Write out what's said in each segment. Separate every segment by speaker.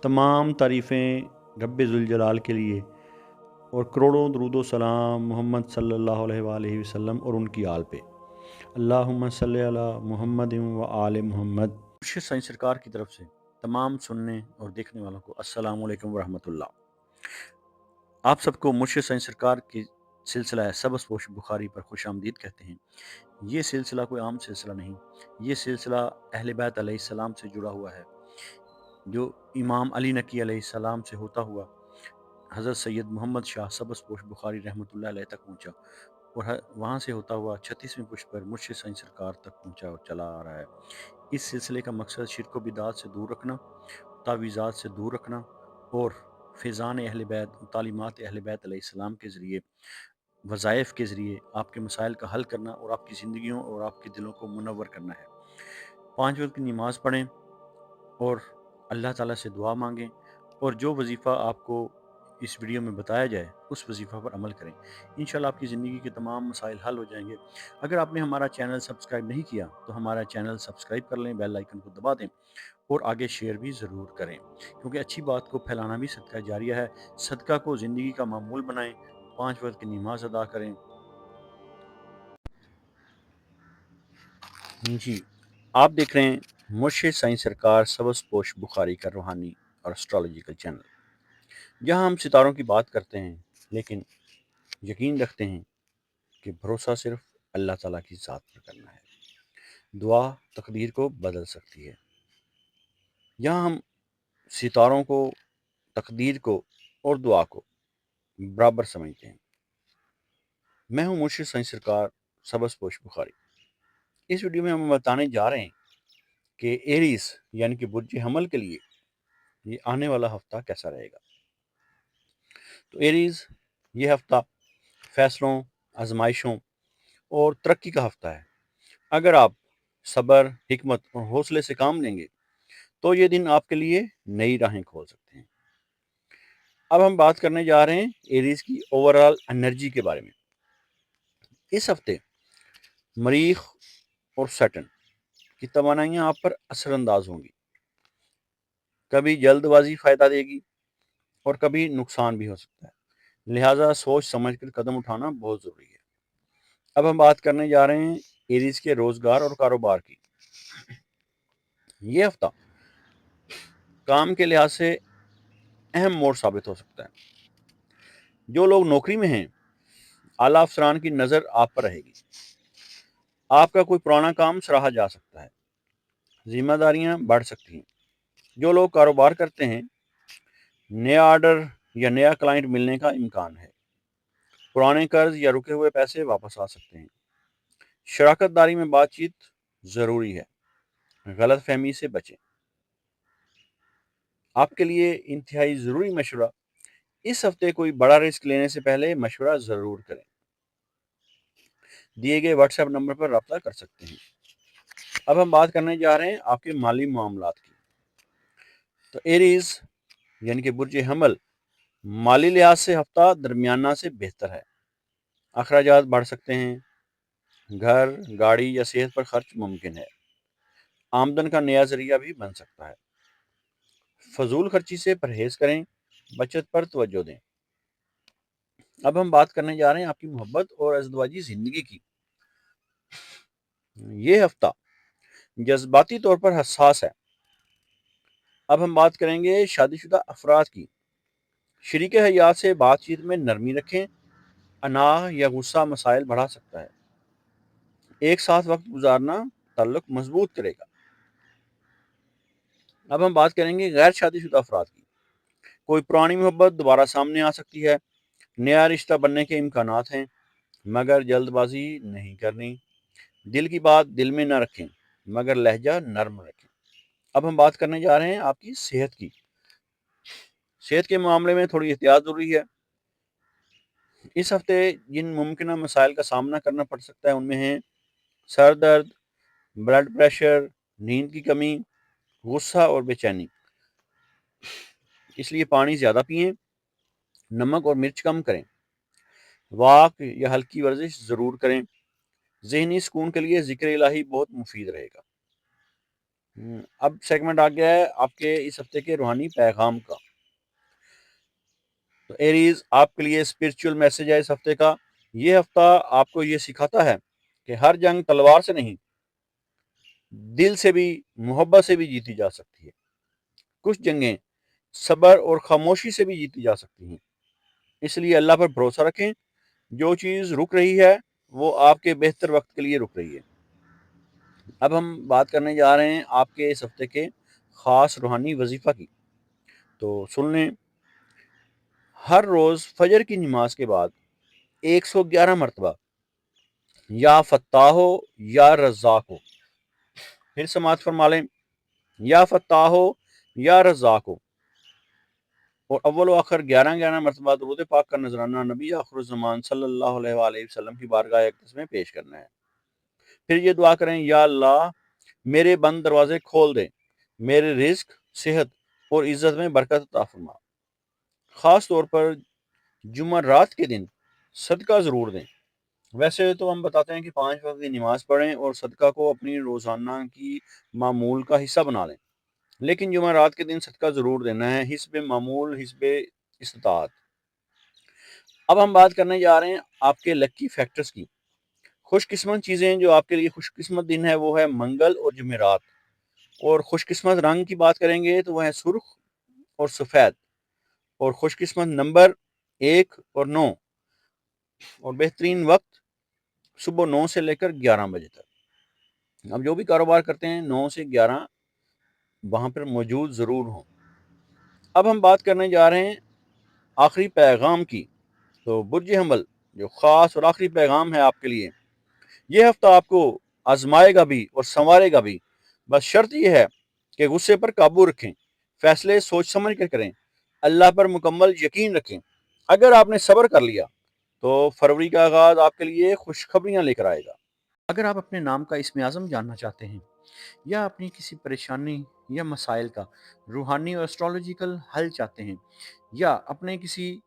Speaker 1: तमाम तारीफ़ें रब्बे ज़ुल के लिए और करोड़ों दरूद व सलाम मोहम्मद सल्लल्लाहु अलैहि वसल्लम और उनकी आल पे। अल्लाहुम्मा सल्ली अला मुहम्मद व आले मोहम्मद। मुर्शिद साईं सरकार की तरफ से तमाम सुनने और देखने वालों को अस्सलामु अलैकुम व रहमतुल्लाह। आप सबको मुर्शिद साईं सरकार की सिलसिला है सबस पोश बुखारी पर खुश आमदीद कहते हैं। ये सिलसिला कोई आम सिलसिला नहीं, ये सिलसिला अहले बैत अलैहिस्सलाम से जुड़ा हुआ है, जो इमाम अली नकी अलैहिस्सलाम से होता हुआ हज़रत सैयद मोहम्मद शाह सबस पोश बुखारी रहमतुल्लाह अलैह तक पहुँचा और वहाँ से होता हुआ 36वें पुष्प पर मुर्शिद साईं सरकार तक पहुँचा और चला आ रहा है। इस सिलसिले का मकसद शिरक व बिदात से दूर रखना, तावीज़ात से दूर रखना और फ़ैज़ान अहले बैत, तालीमात अहले बैत अलैहिस्सलाम के ज़रिए, वज़ाइफ़ के ज़रिए आपके मसाइल का हल करना और आपकी ज़िंदगियों और आपके दिलों को मुनव्वर करना है। 5 वक़्त की नमाज़ पढ़ें और अल्लाह ताला से दुआ मांगें और जो वजीफ़ा आपको इस वीडियो में बताया जाए उस वजीफ़ा पर अमल करें। इंशाल्लाह आपकी ज़िंदगी के तमाम मसाइल हल हो जाएंगे। अगर आपने हमारा चैनल सब्सक्राइब नहीं किया तो हमारा चैनल सब्सक्राइब कर लें, बेल आइकन को दबा दें और आगे शेयर भी ज़रूर करें, क्योंकि अच्छी बात को फैलाना भी सदका जारिया है। सदका को ज़िंदगी का मामूल बनाएं, 5 वक्त की नमाज अदा करें। जी, आप देख रहे हैं मुर्शिद साईं सरकार सबस पोश बुखारी का रूहानी और एस्ट्रोलॉजिकल चैनल, जहां हम सितारों की बात करते हैं लेकिन यकीन रखते हैं कि भरोसा सिर्फ अल्लाह ताला की ज़ात पर करना है। दुआ तकदीर को बदल सकती है। यहाँ हम सितारों को, तकदीर को और दुआ को बराबर समझते हैं। मैं हूँ मुर्शिद साईं सरकार सबस पोश बुखारी। इस वीडियो में हम बताने जा रहे हैं कि एरीज यानी कि बुर्ज हमल के लिए ये आने वाला हफ्ता कैसा रहेगा। तो एरीज, ये हफ्ता फैसलों, आजमाइशों और तरक्की का हफ्ता है। अगर आप सब्र, हिकमत और हौसले से काम लेंगे तो ये दिन आपके लिए नई राहें खोल सकते हैं। अब हम बात करने जा रहे हैं एरीज की ओवरऑल एनर्जी के बारे में। इस हफ्ते मरीख और सैटर्न की तवानाइयाँ आप पर असरअंदाज होंगी। कभी जल्दबाजी फायदा देगी और कभी नुकसान भी हो सकता है, लिहाजा सोच समझकर कदम उठाना बहुत ज़रूरी है। अब हम बात करने जा रहे हैं एरीज के रोजगार और कारोबार की। ये हफ्ता काम के लिहाज से अहम मोड़ साबित हो सकता है। जो लोग नौकरी में हैं, आला अफसरान की नज़र आप पर रहेगी। आपका कोई पुराना काम सराहा जा सकता है, जिम्मेदारियां बढ़ सकती हैं। जो लोग कारोबार करते हैं, नया ऑर्डर या नया क्लाइंट मिलने का इम्कान है। पुराने कर्ज या रुके हुए पैसे वापस आ सकते हैं। शराकतदारी में बातचीत ज़रूरी है, गलत फहमी से बचें। आपके लिए इंतहाई ज़रूरी मशवरा, इस हफ्ते कोई बड़ा रिस्क लेने से पहले मशवरा ज़रूर करें। दिए गए व्हाट्सएप नंबर पर रब्ता कर सकते हैं। अब हम बात करने जा रहे हैं आपके माली मामलात की। तो एरीज यानी कि बुर्ज हमल, माली लिहाज से हफ्ता दरमियाना से बेहतर है। अखराजात बढ़ सकते हैं, घर, गाड़ी या सेहत पर खर्च मुमकिन है। आमदन का नया जरिया भी बन सकता है। फजूल खर्ची से परहेज करें, बचत पर तवज्जो दें। अब हम बात करने जा रहे हैं आपकी मोहब्बत और अज़दवाजी जिंदगी की। ये हफ्ता जज्बाती तौर पर हसास है। अब हम बात करेंगे शादीशुदा अफराद की। शरीक हयात से बातचीत में नरमी रखें, अनाह या गुस्सा मसाइल बढ़ा सकता है। एक साथ वक्त गुजारना ताल्लुक मजबूत करेगा। अब हम बात करेंगे गैर शादीशुदा अफराद की। कोई पुरानी मोहब्बत दोबारा सामने आ सकती है। नया रिश्ता बनने के इम्कानात हैं, मगर जल्दबाजी नहीं करनी। दिल की बात दिल में न रखें, मगर लहजा नर्म रखें। अब हम बात करने जा रहे हैं आपकी सेहत की। सेहत के मामले में थोड़ी एहतियात ज़रूरी है। इस हफ्ते जिन मुमकिन मसाइल का सामना करना पड़ सकता है उनमें है सर दर्द, ब्लड प्रेशर, नींद की कमी, गुस्सा और बेचैनी। इसलिए पानी ज़्यादा पिएं, नमक और मिर्च कम करें। वॉक या हल्की वर्जिश ज़रूर करें। ज़हनी सुकून के लिए ज़िक्र इलाही बहुत मुफीद रहेगा। اب سیگمنٹ آ گیا ہے آپ کے اس ہفتے کے روحانی پیغام کا۔ تو ایریز، آپ کے لیے اسپرچل میسج ہے اس ہفتے کا۔ یہ ہفتہ آپ کو یہ سکھاتا ہے کہ ہر جنگ تلوار سے نہیں، دل سے بھی، محبت سے بھی جیتی جا سکتی ہے۔ کچھ جنگیں صبر اور خاموشی سے بھی جیتی جا سکتی ہیں۔ اس لیے اللہ پر بھروسہ رکھیں، جو چیز رک رہی ہے وہ آپ کے بہتر وقت کے لیے رک رہی ہے۔ اب ہم بات کرنے جا رہے ہیں آپ کے اس ہفتے کے خاص روحانی وظیفہ کی، تو سن لیں۔ ہر روز فجر کی نماز کے بعد 111 مرتبہ یا فتاح ہو یا رزاق ہو، پھر سماعت فرما لیں، یا فتاح ہو یا رزاق ہو، اور اول و آخر 11 مرتبہ درود پاک کا نذرانہ نبی آخر الزمان صلی اللہ علیہ وآلہ وسلم کی بارگاہ اقدس میں پیش کرنا ہے۔ پھر یہ دعا کریں، یا اللہ میرے بند دروازے کھول دے، میرے رزق، صحت اور عزت میں برکت عطا فرما۔ خاص طور پر جمعہ رات کے دن صدقہ ضرور دیں۔ ویسے تو ہم بتاتے ہیں کہ 5 وقت کی نماز پڑھیں اور صدقہ کو اپنی روزانہ کی معمول کا حصہ بنا لیں، لیکن جمعہ رات کے دن صدقہ ضرور دینا ہے، حسب معمول، حسب استطاعت۔ اب ہم بات کرنے جا رہے ہیں آپ کے لکی فیکٹرز کی۔ خوش قسمت چیزیں جو آپ کے لیے خوش قسمت دن ہے وہ ہے منگل اور جمعرات، اور خوش قسمت رنگ کی بات کریں گے تو وہ ہے سرخ اور سفید، اور خوش قسمت نمبر 1 اور 9، اور بہترین وقت صبح 9 سے لے کر 11 بجے تک۔ اب جو بھی کاروبار کرتے ہیں 9 سے 11 وہاں پر موجود ضرور ہوں۔ اب ہم بات کرنے جا رہے ہیں آخری پیغام کی۔ تو برج حمل، جو خاص اور آخری پیغام ہے آپ کے لیے، یہ ہفتہ آپ کو آزمائے گا بھی اور سنوارے گا بھی، بس شرط یہ ہے کہ غصے پر قابو رکھیں، فیصلے سوچ سمجھ کر کریں، اللہ پر مکمل یقین رکھیں۔ اگر آپ نے صبر کر لیا تو فروری کا آغاز آپ کے لیے خوشخبریاں لے کر آئے گا۔ اگر آپ اپنے نام کا اسم اعظم جاننا چاہتے ہیں یا اپنی کسی پریشانی یا مسائل کا روحانی اور اسٹرالوجیکل حل چاہتے ہیں، یا اپنے کسی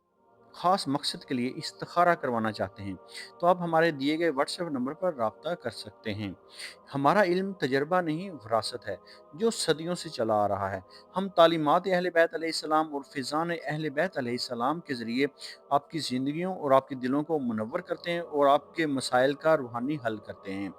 Speaker 1: خاص مقصد کے لیے استخارہ کروانا چاہتے ہیں، تو آپ ہمارے دیے گئے واٹس ایپ نمبر پر رابطہ کر سکتے ہیں۔ ہمارا علم تجربہ نہیں، وراثت ہے جو صدیوں سے چلا آ رہا ہے۔ ہم تعلیمات اہل بیت علیہ السلام اور فیضان اہل بیت علیہ السلام کے ذریعے آپ کی زندگیوں اور آپ کے دلوں کو منور کرتے ہیں اور آپ کے مسائل کا روحانی حل کرتے ہیں۔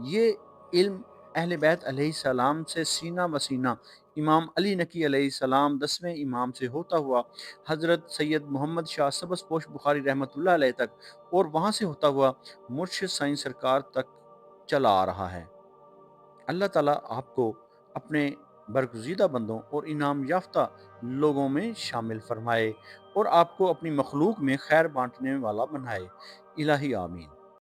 Speaker 1: یہ علم اہل بیت علیہ السلام سے سینہ بسینہ امام علی نقی علیہ السلام 10ویں امام سے ہوتا ہوا حضرت سید محمد شاہ سبز پوش بخاری رحمۃ اللہ علیہ تک، اور وہاں سے ہوتا ہوا مرشد سائنس سرکار تک چلا آ رہا ہے۔ اللہ تعالیٰ آپ کو اپنے برگزیدہ بندوں اور انعام یافتہ لوگوں میں شامل فرمائے اور آپ کو اپنی مخلوق میں خیر بانٹنے والا بنائے۔ الہی آمین۔